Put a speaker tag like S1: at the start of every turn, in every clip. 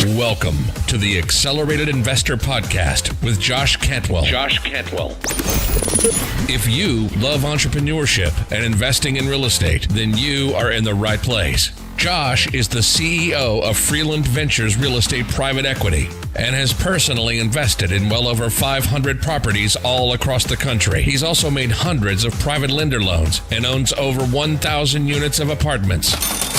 S1: Welcome to the Accelerated Investor Podcast with Josh Cantwell. If you love entrepreneurship and investing in real estate, then you are in the right place. Josh is the CEO of Freeland Ventures Real Estate Private Equity and has personally invested in well over 500 properties all across the country. He's also made hundreds of private lender loans and owns over 1,000 units of apartments.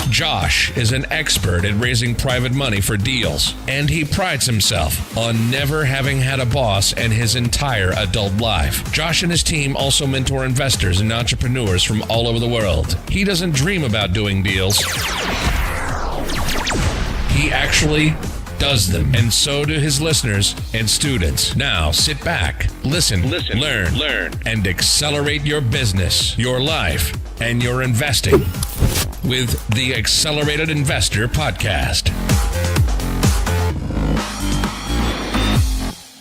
S1: Josh is an expert at raising private money for deals, and he prides himself on never having had a boss in his entire adult life. Josh and his team also mentor investors and entrepreneurs from all over the world. He doesn't dream about doing deals. He actually does them, and so do his listeners and students. Now sit back, listen, learn, and accelerate your business, your life, and your investing with the Accelerated Investor Podcast.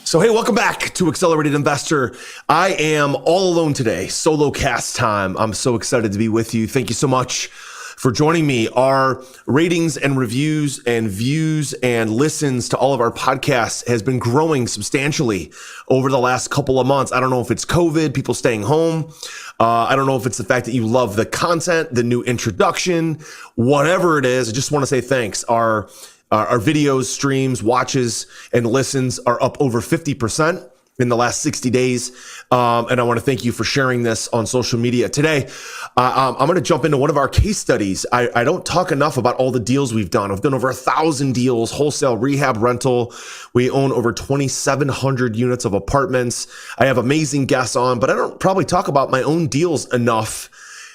S2: So, hey, welcome back to Accelerated Investor. I am all alone today, solo cast time. I'm so excited to be with you. Thank you so much for joining me. Our ratings and reviews and views and listens to all of our podcasts has been growing substantially over the last couple of months. I don't know if it's COVID, people staying home. I don't know if it's the fact that you love the content, the new introduction, whatever it is. I just want to say thanks. Our videos, streams, watches, and listens are up over 50% in the last 60 days. And I want to thank you for sharing this on social media. Today, I'm going to jump into one of our case studies. I don't talk enough about all the deals we've done. I've done over 1,000 deals, wholesale, rehab, rental. We own over 2,700 units of apartments. I have amazing guests on, but I don't probably talk about my own deals enough.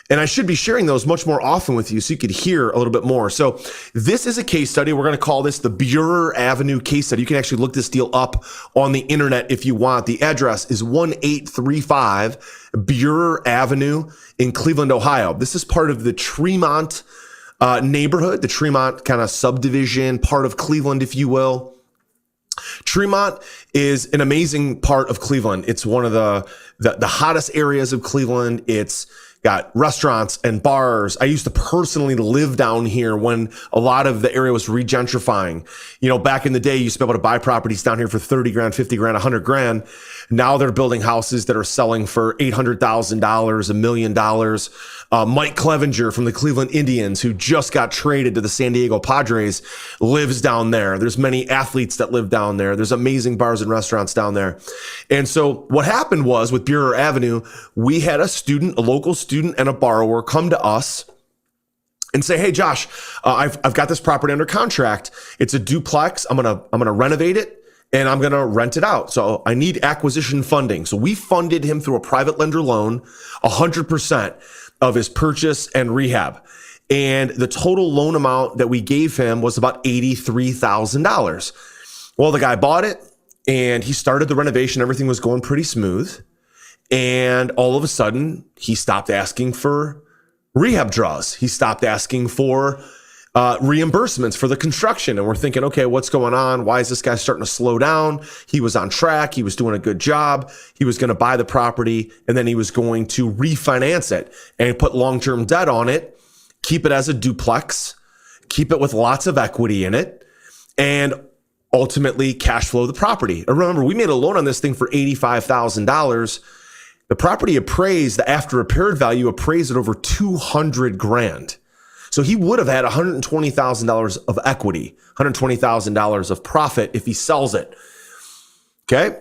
S2: And I should be sharing those much more often with you so you could hear a little bit more. So this is a case study. We're going to call this the Burer Avenue case study. You can actually look this deal up on the internet if you want. The address is 1835 Burer Avenue in Cleveland, Ohio. This is part of the Tremont neighborhood, the Tremont kind of subdivision, part of Cleveland, if you will. Tremont is an amazing part of Cleveland. It's one of the hottest areas of Cleveland. It's got restaurants and bars. I used to personally live down here when a lot of the area was regentrifying. You know, back in the day, you used to be able to buy properties down here for 30 grand, 50 grand, 100 grand. Now they're building houses that are selling for $800,000, $1 million. Mike Clevenger from the Cleveland Indians, who just got traded to the San Diego Padres, lives down there. There's many athletes that live down there. There's amazing bars and restaurants down there. And so what happened was with Burer Avenue, we had a local student and a borrower come to us and say, "Hey, Josh, I've got this property under contract. It's a duplex. I'm gonna renovate it and I'm gonna rent it out. So I need acquisition funding." So we funded him through a private lender loan, 100% of his purchase and rehab. And the total loan amount that we gave him was about $83,000. Well, the guy bought it and he started the renovation. Everything was going pretty smooth. And all of a sudden, he stopped asking for rehab draws. He stopped asking for reimbursements for the construction. And we're thinking, okay, what's going on? Why is this guy starting to slow down? He was on track. He was doing a good job. He was going to buy the property and then he was going to refinance it and put long-term debt on it, keep it as a duplex, keep it with lots of equity in it, and ultimately cash flow the property. And remember, we made a loan on this thing for $85,000. The property appraised, the after repaired value appraised at over 200 grand. So he would have had $120,000 of equity, $120,000 of profit if he sells it. Okay.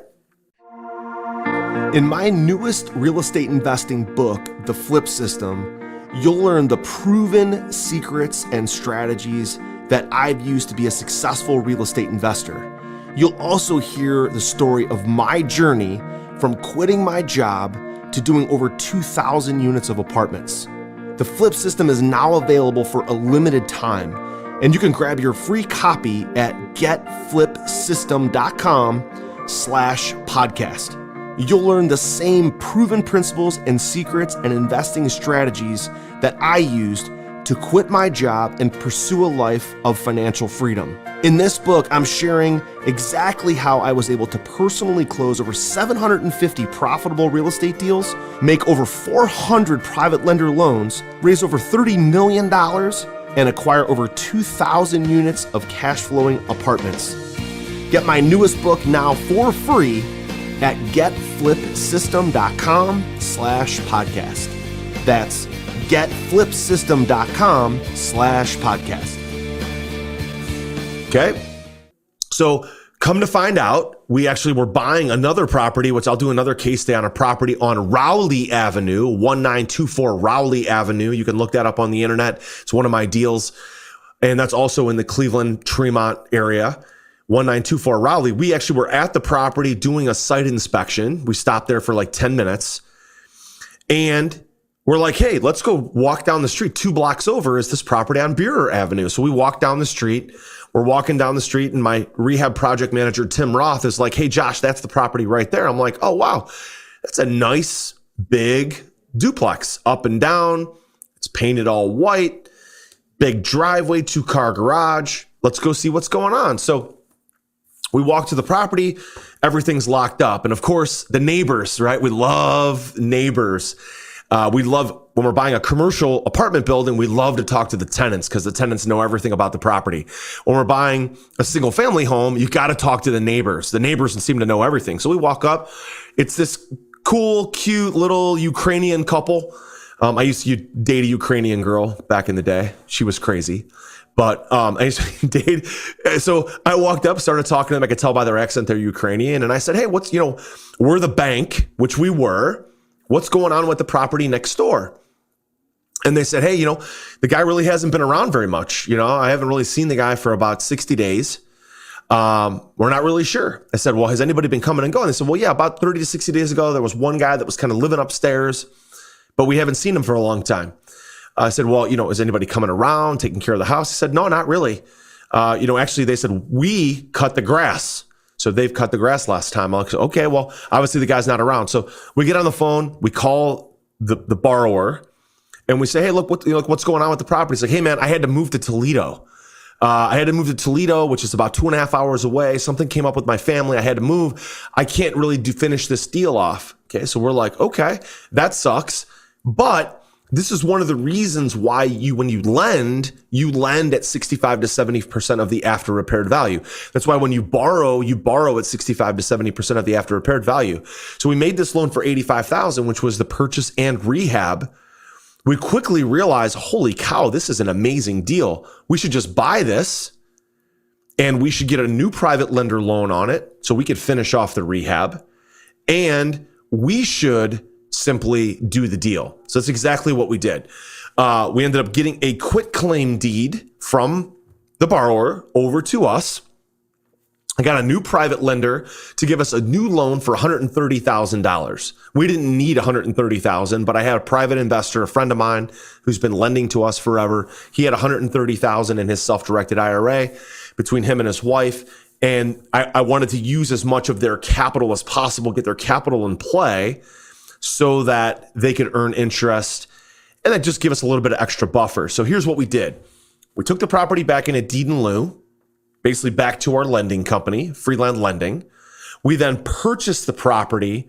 S2: In my newest real estate investing book, The Flip System, you'll learn the proven secrets and strategies that I've used to be a successful real estate investor. You'll also hear the story of my journey from quitting my job to doing over 2,000 units of apartments. The Flip System is now available for a limited time, and you can grab your free copy at getflipsystem.com/podcast. You'll learn the same proven principles and secrets and investing strategies that I used to quit my job and pursue a life of financial freedom. In this book, I'm sharing exactly how I was able to personally close over 750 profitable real estate deals, make over 400 private lender loans, raise over $30 million, and acquire over 2,000 units of cash flowing apartments. Get my newest book now for free at getflipsystem.com/podcast. That's getflipsystem.com/podcast. Okay. So come to find out, we actually were buying another property, which I'll do another case study on, a property on Rowley Avenue, 1924 Rowley Avenue. You can look that up on the internet. It's one of my deals. And that's also in the Cleveland, Tremont area, 1924 Rowley. We actually were at the property doing a site inspection. We stopped there for like 10 minutes. And we're like, hey, let's go walk down the street. 2 blocks over is this property on Beer Avenue. So we walk down the street. We're walking down the street and my rehab project manager, Tim Roth, is like, hey, Josh, that's the property right there. I'm like, oh, wow, that's a nice big duplex up and down. It's painted all white, big driveway, 2-car garage. Let's go see what's going on. So we walk to the property. Everything's locked up. And of course, the neighbors, right? We love neighbors. We love, when we're buying a commercial apartment building, we love to talk to the tenants because the tenants know everything about the property. When we're buying a single family home, you got to talk to the neighbors. The neighbors seem to know everything. So we walk up. It's this cool, cute little Ukrainian couple. I used to date a Ukrainian girl back in the day. She was crazy. But I used to date. So I walked up, started talking to them. I could tell by their accent they're Ukrainian. And I said, hey, we're the bank, which we were. What's going on with the property next door? And they said, hey, the guy really hasn't been around very much. I haven't really seen the guy for about 60 days. We're not really sure. I said, well, has anybody been coming and going? They said, well, yeah, about 30 to 60 days ago, there was one guy that was kind of living upstairs, but we haven't seen him for a long time. I said, well, is anybody coming around, taking care of the house? He said, no, not really. Actually, they said, we cut the grass. So they've cut the grass last time. I'm like, okay, well, obviously the guy's not around. So we get on the phone, we call the borrower, and we say, hey, look, what's going on with the property? He's like, hey, man, I had to move to Toledo. Which is about 2.5 hours away. Something came up with my family. I had to move. I can't really finish this deal off. Okay, so we're like, okay, that sucks. But this is one of the reasons why when you lend at 65 to 70% of the after repaired value. That's why when you borrow at 65 to 70% of the after repaired value. So we made this loan for $85,000, which was the purchase and rehab. We quickly realized, holy cow, this is an amazing deal. We should just buy this and we should get a new private lender loan on it so we could finish off the rehab, and we should simply do the deal. So that's exactly what we did. We ended up getting a quit claim deed from the borrower over to us. I got a new private lender to give us a new loan for $130,000. We didn't need $130,000, but I had a private investor, a friend of mine who's been lending to us forever. He had $130,000 in his self-directed IRA between him and his wife. And I wanted to use as much of their capital as possible, get their capital in play so that they could earn interest and then just give us a little bit of extra buffer. So here's what we did. We took the property back in a deed in lieu, basically back to our lending company, Freeland Lending. We then purchased the property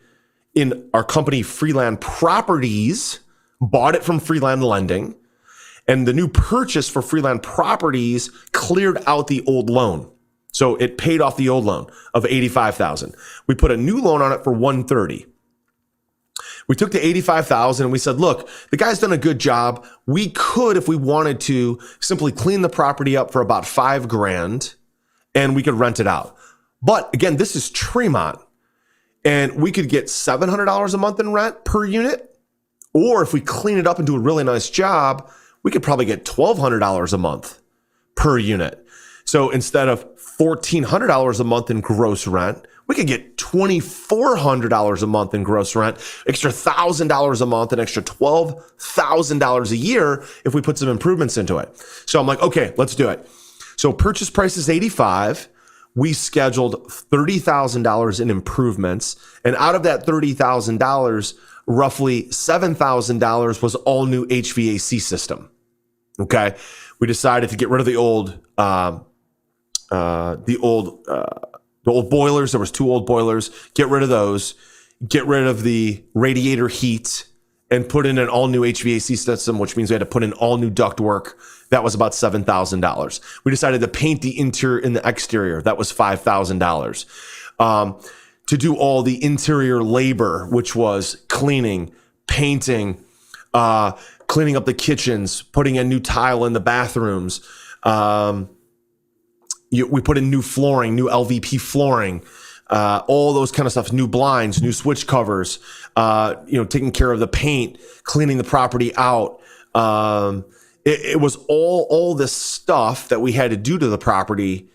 S2: in our company, Freeland Properties, bought it from Freeland Lending, and the new purchase for Freeland Properties cleared out the old loan. So it paid off the old loan of $85,000. We put a new loan on it for $130,000. We took the $85,000 and we said, look, the guy's done a good job. We could, if we wanted to, simply clean the property up for about $5,000 and we could rent it out. But again, this is Tremont, and we could get $700 a month in rent per unit. Or if we clean it up and do a really nice job, we could probably get $1,200 a month per unit. So instead of $1,400 a month in gross rent, we could get $2,400 a month in gross rent, extra $1,000 a month, an extra $12,000 a year if we put some improvements into it. So I'm like, okay, let's do it. So purchase price is $85,000. We scheduled $30,000 in improvements. And out of that $30,000, roughly $7,000 was all new HVAC system. Okay. We decided to get rid of the old boilers. There was 2 old boilers. Get rid of those. Get rid of the radiator heat and put in an all new HVAC system, which means we had to put in all new ductwork. That was about $7,000. We decided to paint the interior and the exterior. That was $5,000. To do all the interior labor, which was cleaning, painting, cleaning up the kitchens, putting a new tile in the bathrooms. We put in new flooring, new LVP flooring, all those kind of stuff, new blinds, new switch covers, taking care of the paint, cleaning the property out. It was all this stuff that we had to do to the property.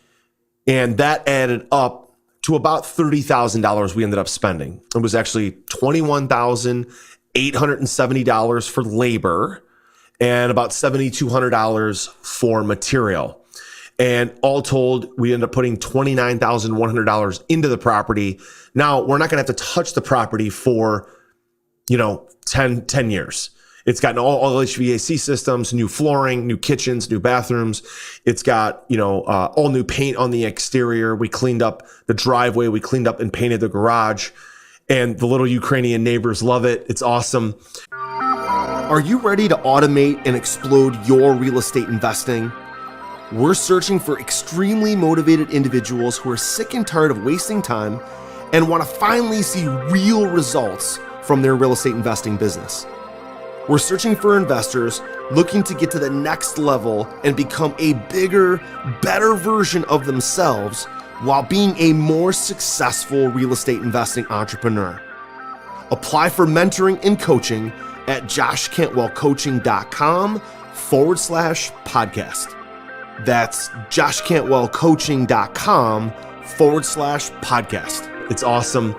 S2: And that added up to about $30,000 we ended up spending. It was actually $21,870 for labor and about $7,200 for material. And all told, we ended up putting $29,100 into the property. Now, we're not going to have to touch the property for, 10 years. It's gotten all HVAC systems, new flooring, new kitchens, new bathrooms. It's got, all new paint on the exterior. We cleaned up the driveway. We cleaned up and painted the garage. And the little Ukrainian neighbors love it. It's awesome. Are you ready to automate and explode your real estate investing? We're searching for extremely motivated individuals who are sick and tired of wasting time and want to finally see real results from their real estate investing business. We're searching for investors looking to get to the next level and become a bigger, better version of themselves while being a more successful real estate investing entrepreneur. Apply for mentoring and coaching at joshcantwellcoaching.com/podcast. That's joshcantwellcoaching.com/podcast. It's awesome.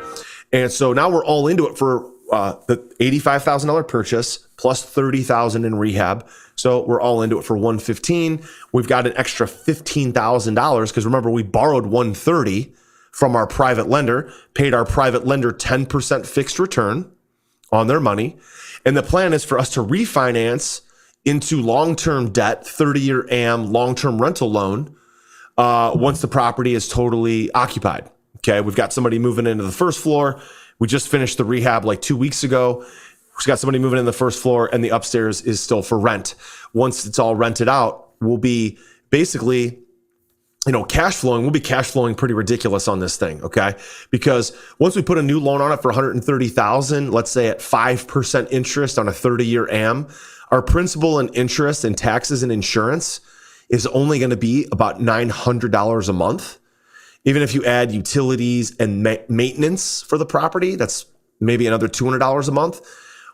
S2: And so now we're all into it for the $85,000 purchase plus $30,000 in rehab. So we're all into it for $115,000. We've got an extra $15,000 because remember, we borrowed $130,000 from our private lender, paid our private lender 10% fixed return on their money. And the plan is for us to refinance into long-term debt, 30-year AM long-term rental loan once the property is totally occupied. Okay, we've got somebody moving into the first floor. We just finished the rehab like 2 weeks ago. We've got somebody moving in the first floor and the upstairs is still for rent. Once it's all rented out, we'll be basically, cash flowing. We'll be cash flowing pretty ridiculous on this thing, okay? Because once we put a new loan on it for $130,000, let's say at 5% interest on a 30-year AM, our principal and interest and taxes and insurance is only going to be about $900 a month. Even if you add utilities and maintenance for the property, that's maybe another $200 a month.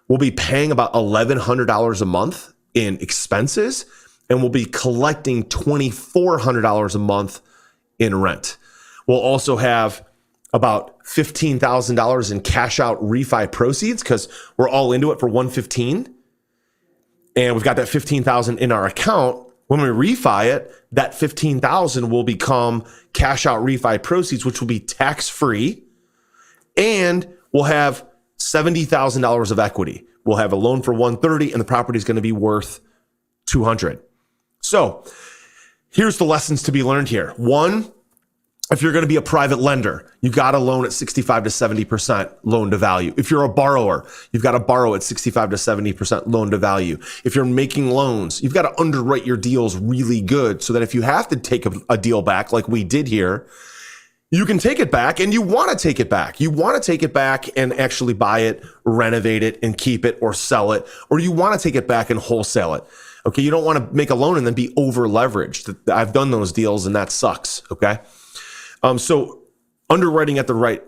S2: We'll be paying about $1,100 a month in expenses, and we'll be collecting $2,400 a month in rent. We'll also have about $15,000 in cash out refi proceeds because we're all into it for $115,000. And we've got that $15,000 in our account. When we refi it, that $15,000 will become cash out refi proceeds, which will be tax free. And we'll have $70,000 of equity. We'll have a loan for $130,000 and the property is going to be worth $200,000. So here's the lessons to be learned here. One, if you're going to be a private lender, you got to loan at 65 to 70% loan to value. If you're a borrower, you've got to borrow at 65 to 70% loan to value. If you're making loans, you've got to underwrite your deals really good so that if you have to take a deal back like we did here, you can take it back and you want to take it back. You want to take it back and actually buy it, renovate it and keep it or sell it, or you want to take it back and wholesale it. Okay. You don't want to make a loan and then be over leveraged. I've done those deals and that sucks. Okay. So underwriting at the right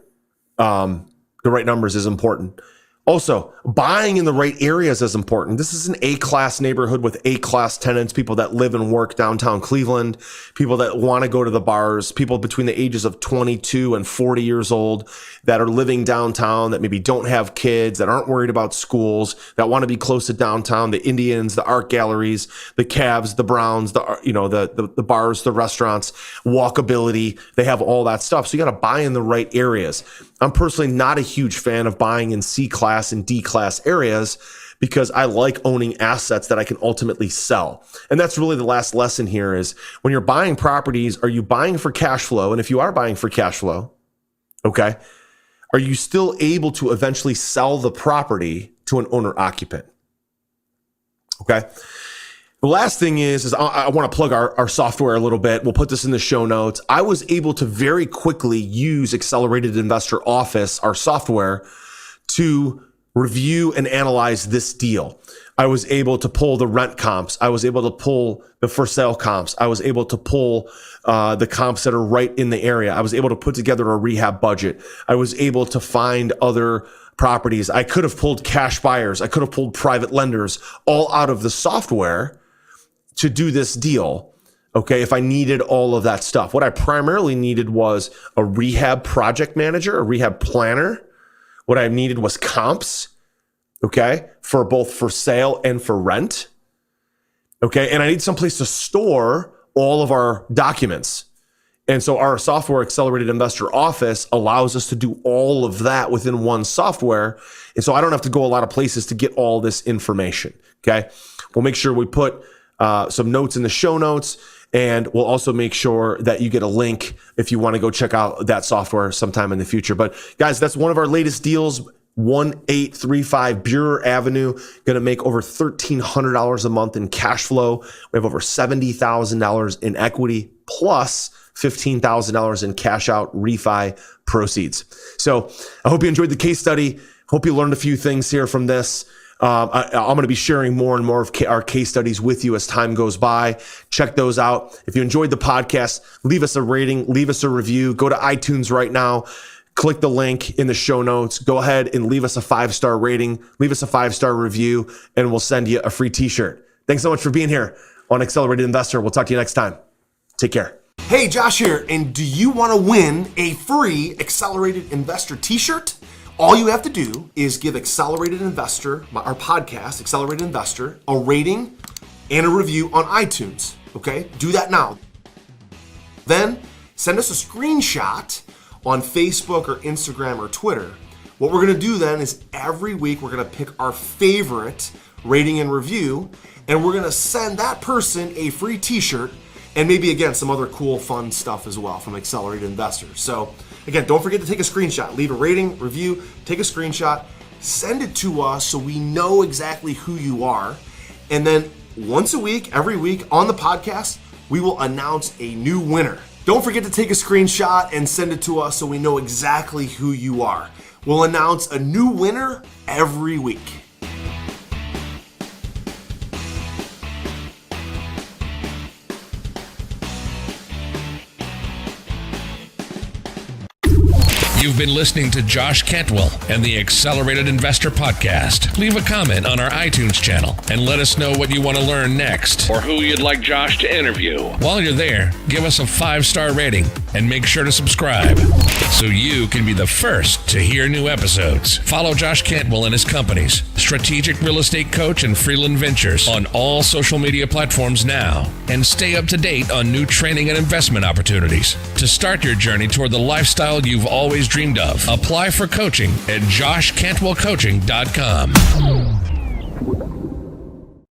S2: numbers is important. Also, buying in the right areas is important. This is an A-class neighborhood with A-class tenants, people that live and work downtown Cleveland, people that want to go to the bars, people between the ages of 22 and 40 years old that are living downtown, that maybe don't have kids, that aren't worried about schools, that want to be close to downtown, the Indians, the art galleries, the Cavs, the Browns, the bars, the restaurants, walkability. They have all that stuff. So you got to buy in the right areas. I'm personally not a huge fan of buying in C-class and D-class areas because I like owning assets that I can ultimately sell. And that's really the last lesson here is when you're buying properties, are you buying for cash flow? And if you are buying for cash flow, okay, are you still able to eventually sell the property to an owner occupant. Okay. The last thing is I want to plug our software a little bit. We'll put this in the show notes. I was able to very quickly use Accelerated Investor Office, our software, to review and analyze this deal. I was able to pull the rent comps. I was able to pull the for sale comps. I was able to pull the comps that are right in the area. I was able to put together a rehab budget. I was able to find other properties. I could have pulled cash buyers. I could have pulled private lenders all out of the software to do this deal. Okay. If I needed all of that stuff, what I primarily needed was a rehab project manager, a rehab planner. What I needed was comps. Okay. For both for sale and for rent. Okay. And I need someplace to store all of our documents. And so our software, Accelerated Investor Office, allows us to do all of that within one software. And so I don't have to go a lot of places to get all this information. Okay. We'll make sure we put some notes in the show notes, and we'll also make sure that you get a link if you want to go check out that software sometime in the future. But guys, that's one of our latest deals, 1835 Bureau Avenue, going to make over $1,300 a month in cash flow. We have over $70,000 in equity plus $15,000 in cash out refi proceeds. So I hope you enjoyed the case study. Hope you learned a few things here from this. I'm going to be sharing more and more of our case studies with you as time goes by. Check those out. If you enjoyed the podcast, leave us a rating, leave us a review. Go to iTunes right now. Click the link in the show notes. Go ahead and leave us a 5-star rating. Leave us a 5-star review, and we'll send you a free t-shirt. Thanks so much for being here on Accelerated Investor. We'll talk to you next time. Take care. Hey, Josh here. And do you want to win a free Accelerated Investor t-shirt? All you have to do is give Accelerated Investor, our podcast, Accelerated Investor, a rating and a review on iTunes. Okay? Do that now. Then send us a screenshot on Facebook or Instagram or Twitter. What we're going to do then is every week we're going to pick our favorite rating and review, and we're going to send that person a free t-shirt and maybe, again, some other cool, fun stuff as well from Accelerated Investors. So, again, don't forget to take a screenshot. Leave a rating, review, take a screenshot, send it to us so we know exactly who you are. And then once a week, every week on the podcast, we will announce a new winner. Don't forget to take a screenshot and send it to us so we know exactly who you are. We'll announce a new winner every week.
S1: You've been listening to Josh Cantwell and the Accelerated Investor Podcast. Leave a comment on our iTunes channel and let us know what you want to learn next or who you'd like Josh to interview. While you're there, give us a 5-star rating and make sure to subscribe so you can be the first to hear new episodes. Follow Josh Cantwell and his companies, Strategic Real Estate Coach and Freeland Ventures, on all social media platforms now, and stay up to date on new training and investment opportunities. To start your journey toward the lifestyle you've always dreamed of, apply for coaching at joshcantwellcoaching.com.